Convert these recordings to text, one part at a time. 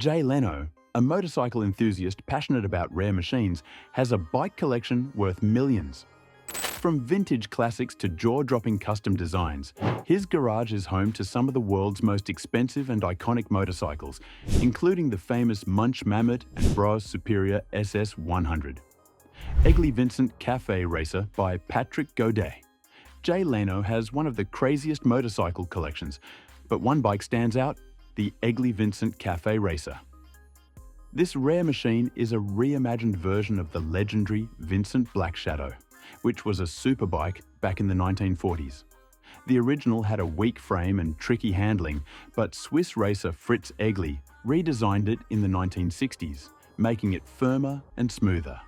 Leno, a motorcycle enthusiast passionate about rare machines, has a bike collection worth millions. From vintage classics to jaw-dropping custom designs, his garage is home to some of the world's most expensive and iconic motorcycles, including the famous Munch Mammoth and Bros Superior SS 100. Egli Vincent Cafe Racer by Patrick Godet. Jay Leno has one of the craziest motorcycle collections, but one bike stands out: the Egli Vincent Cafe Racer. This rare machine is a reimagined version of the legendary Vincent Black Shadow, which was a superbike back in the 1940s. The original had a weak frame and tricky handling, but Swiss racer Fritz Egli redesigned it in the 1960s, making it firmer and smoother.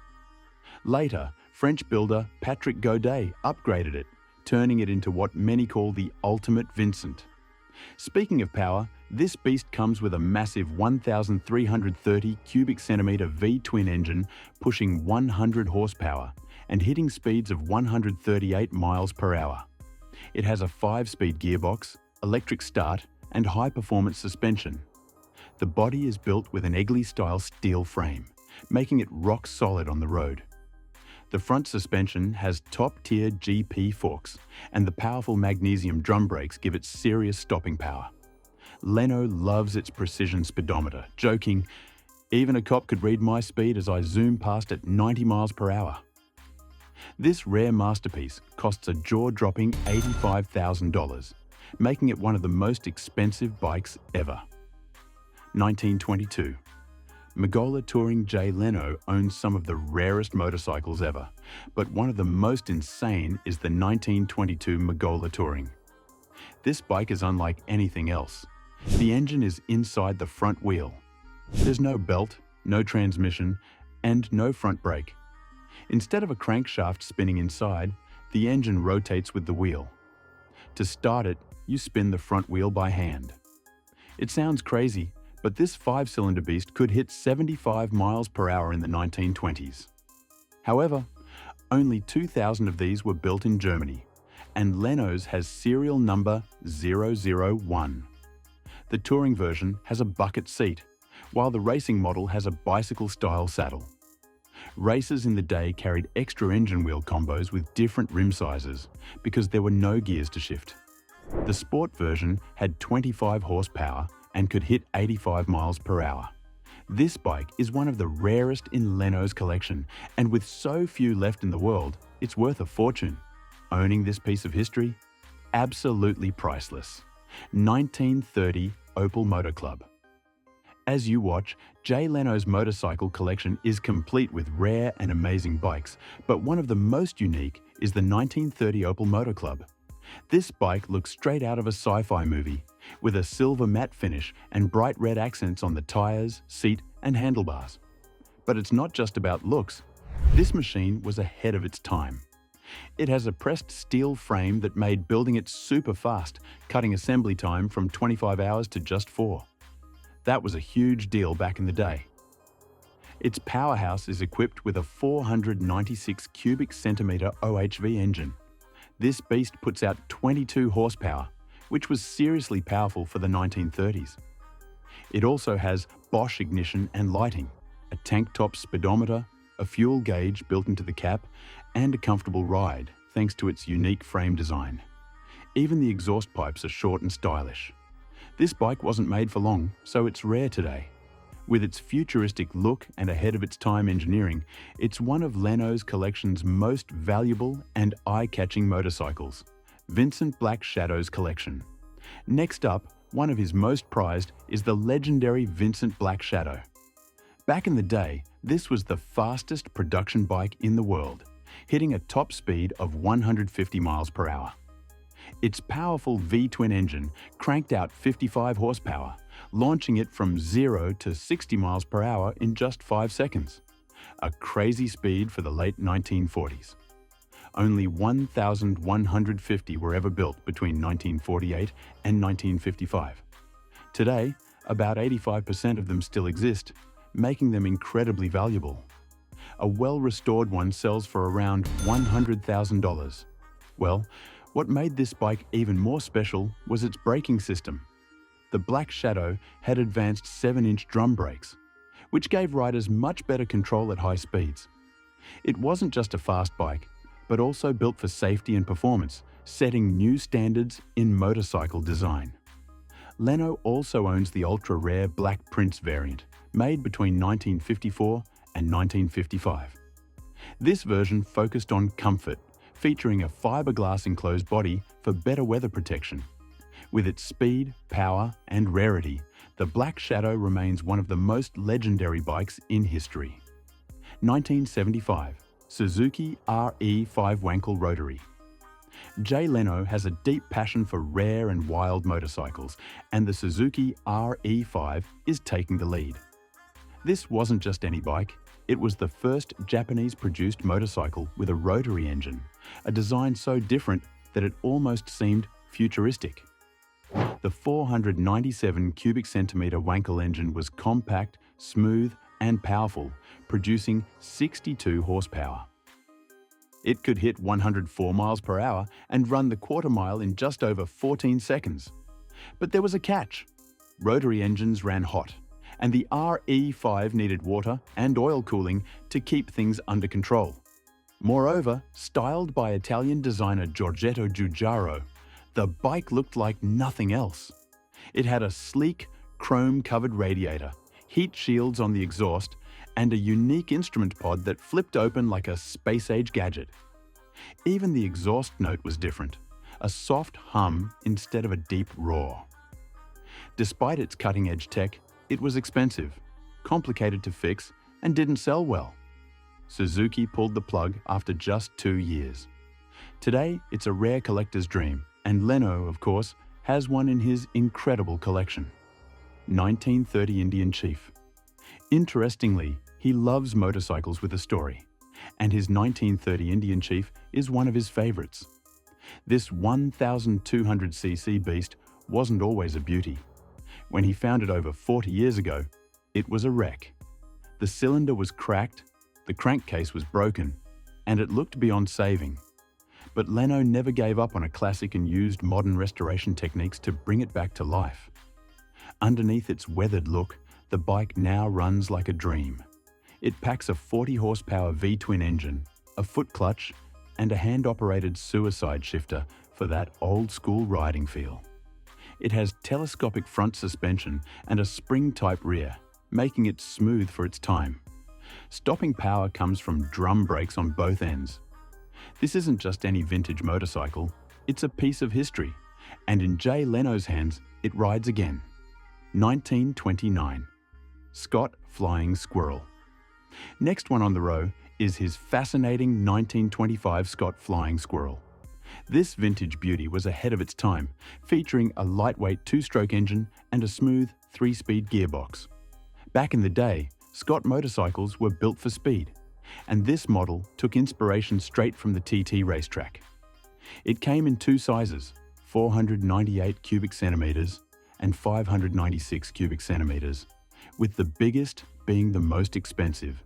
Later, French builder Patrick Godet upgraded it, turning it into what many call the ultimate Vincent. Speaking of power, this beast comes with a massive 1,330 cubic centimeter V-twin engine pushing 100 horsepower and hitting speeds of 138 miles per hour. It has a 5-speed gearbox, electric start, and high-performance suspension. The body is built with an Egli-style steel frame, making it rock solid on the road. The front suspension has top-tier GP forks, and the powerful magnesium drum brakes give it serious stopping power. Leno loves its precision speedometer, joking, "Even a cop could read my speed as I zoom past at 90 miles per hour." This rare masterpiece costs a jaw-dropping $85,000, making it one of the most expensive bikes ever. 1922. Magola touring Jay Leno owns some of the rarest motorcycles ever, but one of the most insane is the 1922 Magola Touring. This bike is unlike anything else. The engine is inside the front wheel. There's no belt, no transmission, and no front brake. Instead of a crankshaft spinning inside, the engine rotates with the wheel. To start it, you spin the front wheel by hand. It sounds crazy, but this 5-cylinder beast could hit 75 miles per hour in the 1920s. However, only 2,000 of these were built in Germany, and Leno's has serial number 001. The touring version has a bucket seat, while the racing model has a bicycle-style saddle. Racers in the day carried extra engine wheel combos with different rim sizes because there were no gears to shift. The sport version had 25 horsepower and could hit 85 miles per hour. This bike is one of the rarest in Leno's collection, and with so few left in the world, it's worth a fortune. Owning this piece of history? Absolutely priceless. 1930 Opel Motor Club. As you watch, Jay Leno's motorcycle collection is complete with rare and amazing bikes, but one of the most unique is the 1930 Opel Motor Club. This bike looks straight out of a sci-fi movie, with a silver matte finish and bright red accents on the tires, seat, and handlebars. But it's not just about looks. This machine was ahead of its time. It has a pressed steel frame that made building it super fast, cutting assembly time from 25 hours to just 4. That was a huge deal back in the day. Its powerhouse is equipped with a 496 cubic centimeter OHV engine. This beast puts out 22 horsepower, which was seriously powerful for the 1930s. It also has Bosch ignition and lighting, a tank-top speedometer, a fuel gauge built into the cap, and a comfortable ride thanks to its unique frame design. Even the exhaust pipes are short and stylish. This bike wasn't made for long, so it's rare today. With its futuristic look and ahead of its time engineering, it's one of Leno's collection's most valuable and eye-catching motorcycles, Vincent Black Shadow's collection. Next up, one of his most prized is the legendary Vincent Black Shadow. Back in the day, this was the fastest production bike in the world, hitting a top speed of 150 miles per hour. Its powerful V-twin engine cranked out 55 horsepower, launching it from 0 to 60 miles per hour in just 5 seconds. A crazy speed for the late 1940s. Only 1,150 were ever built between 1948 and 1955. Today, about 85% of them still exist, making them incredibly valuable. A well-restored one sells for around $100,000. Well, what made this bike even more special was its braking system. the Black Shadow had advanced 7-inch drum brakes, which gave riders much better control at high speeds. It wasn't just a fast bike, but also built for safety and performance, setting new standards in motorcycle design. Leno also owns the ultra-rare Black Prince variant, made between 1954 and 1955. This version focused on comfort, featuring a fiberglass enclosed body for better weather protection. With its speed, power, and rarity, the Black Shadow remains one of the most legendary bikes in history. 1975, Suzuki RE5 Wankel Rotary. Jay Leno has a deep passion for rare and wild motorcycles, and the Suzuki RE5 is taking the lead. This wasn't just any bike, it was the first Japanese-produced motorcycle with a rotary engine, a design so different that it almost seemed futuristic. The 497 cubic centimeter Wankel engine was compact, smooth, and powerful, producing 62 horsepower. It could hit 104 miles per hour and run the quarter mile in just over 14 seconds. But there was a catch. Rotary engines ran hot, and the RE5 needed water and oil cooling to keep things under control. Moreover, styled by Italian designer Giorgetto Giugiaro, the bike looked like nothing else. It had a sleek, chrome-covered radiator, heat shields on the exhaust, and a unique instrument pod that flipped open like a space-age gadget. Even the exhaust note was different, a soft hum instead of a deep roar. Despite its cutting-edge tech, it was expensive, complicated to fix, and didn't sell well. Suzuki pulled the plug after just 2 years. Today, it's a rare collector's dream, and Leno, of course, has one in his incredible collection. 1930 Indian Chief. Interestingly, he loves motorcycles with a story, and his 1930 Indian Chief is one of his favorites. This 1,200cc beast wasn't always a beauty. When he found it over 40 years ago, it was a wreck. The cylinder was cracked, the crankcase was broken, and it looked beyond saving. But Leno never gave up on a classic and used modern restoration techniques to bring it back to life. Underneath its weathered look, the bike now runs like a dream. It packs a 40-horsepower V-twin engine, a foot clutch, and a hand-operated suicide shifter for that old-school riding feel. It has telescopic front suspension and a spring-type rear, making it smooth for its time. Stopping power comes from drum brakes on both ends. This isn't just any vintage motorcycle, it's a piece of history, and in Jay Leno's hands, it rides again. 1929. Scott Flying Squirrel. Next one on the row is his fascinating 1925 Scott Flying Squirrel. This vintage beauty was ahead of its time, featuring a lightweight 2-stroke engine and a smooth 3-speed gearbox. Back in the day, Scott motorcycles were built for speed, and this model took inspiration straight from the TT racetrack. It came in 2 sizes, 498 cubic centimeters and 596 cubic centimeters, with the biggest being the most expensive.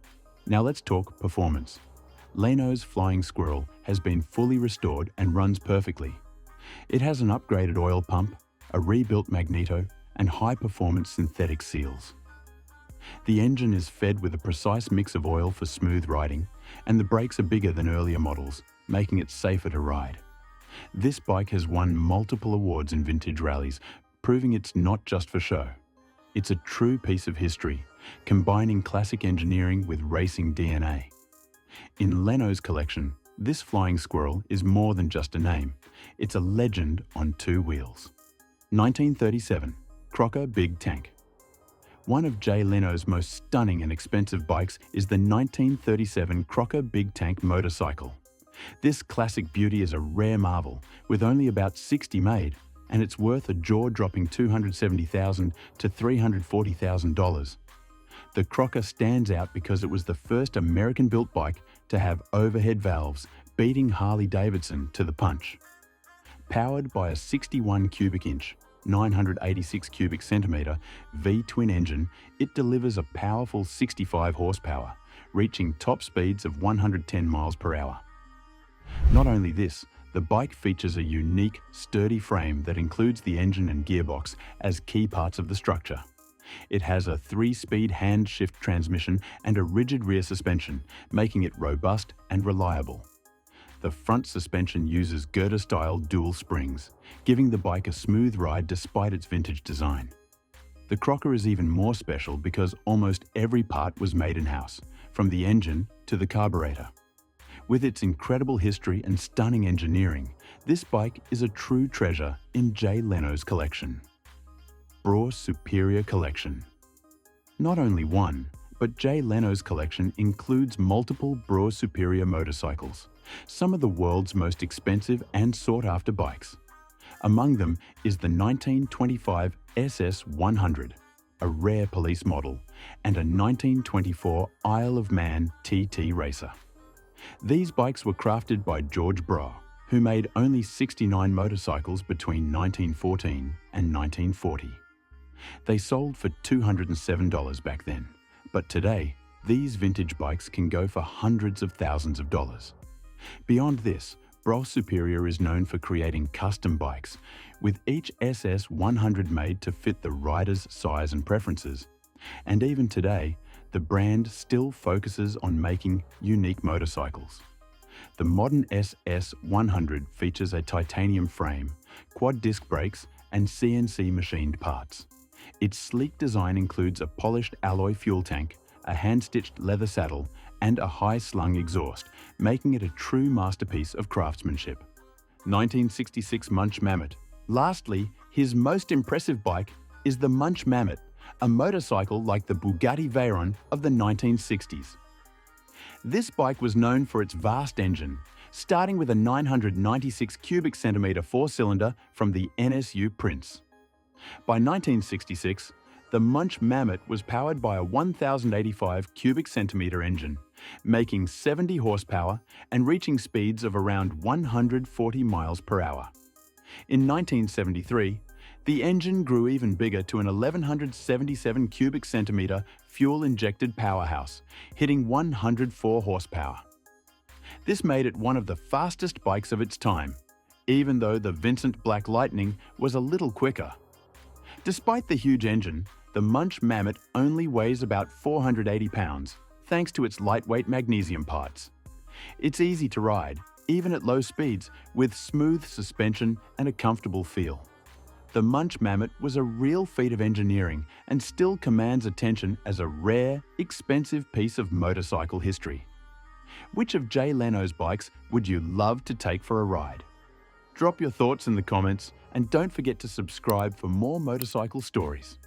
Now let's talk performance. Leno's Flying Squirrel has been fully restored and runs perfectly. It has an upgraded oil pump, a rebuilt magneto, and high-performance synthetic seals. The engine is fed with a precise mix of oil for smooth riding, and the brakes are bigger than earlier models, making it safer to ride. This bike has won multiple awards in vintage rallies, proving it's not just for show. It's a true piece of history, combining classic engineering with racing DNA. In Leno's collection, this Flying Squirrel is more than just a name. It's a legend on 2 wheels. 1937, Crocker Big Tank. One of Jay Leno's most stunning and expensive bikes is the 1937 Crocker Big Tank motorcycle. This classic beauty is a rare marvel, with only about 60 made, and it's worth a jaw-dropping $270,000 to $340,000. The Crocker stands out because it was the first American-built bike to have overhead valves, beating Harley-Davidson to the punch. Powered by a 61 cubic inch, 986 cubic centimeter V-twin engine, it delivers a powerful 65 horsepower, reaching top speeds of 110 miles per hour. Not only this, The bike features a unique, sturdy frame that includes the engine and gearbox as key parts of the structure. It has a 3-speed hand-shift transmission and a rigid rear suspension, making it robust and reliable. The front suspension uses girder-style dual springs, giving the bike a smooth ride despite its vintage design. The Crocker is even more special because almost every part was made in-house, from the engine to the carburetor. With its incredible history and stunning engineering, this bike is a true treasure in Jay Leno's collection. Bror Superior Collection. Not only one, but Jay Leno's collection includes multiple Bror Superior motorcycles, some of the world's most expensive and sought-after bikes. Among them is the 1925 SS100, a rare police model, and a 1924 Isle of Man TT Racer. These bikes were crafted by George Bror, who made only 69 motorcycles between 1914 and 1940. They sold for $207 back then, but today, these vintage bikes can go for hundreds of thousands of dollars. Beyond this, Bror Superior is known for creating custom bikes, with each SS100 made to fit the rider's size and preferences. And even today, the brand still focuses on making unique motorcycles. The modern SS100 features a titanium frame, quad disc brakes, and CNC machined parts. Its sleek design includes a polished alloy fuel tank, a hand-stitched leather saddle, and a high-slung exhaust, making it a true masterpiece of craftsmanship. 1966 Munch Mammoth. Lastly, his most impressive bike is the Munch Mammoth, a motorcycle like the Bugatti Veyron of the 1960s. This bike was known for its vast engine, starting with a 996 cubic centimetre 4-cylinder from the NSU Prince. By 1966, the Munch Mammoth was powered by a 1,085 cubic centimetre engine, making 70 horsepower and reaching speeds of around 140 miles per hour. In 1973, the engine grew even bigger to an 1,177 cubic centimetre fuel-injected powerhouse, hitting 104 horsepower. This made it one of the fastest bikes of its time, even though the Vincent Black Lightning was a little quicker. Despite the huge engine, the Munch Mammoth only weighs about 480 pounds, thanks to its lightweight magnesium parts. It's easy to ride, even at low speeds, with smooth suspension and a comfortable feel. The Munch Mammoth was a real feat of engineering and still commands attention as a rare, expensive piece of motorcycle history. Which of Jay Leno's bikes would you love to take for a ride? Drop your thoughts in the comments and don't forget to subscribe for more motorcycle stories.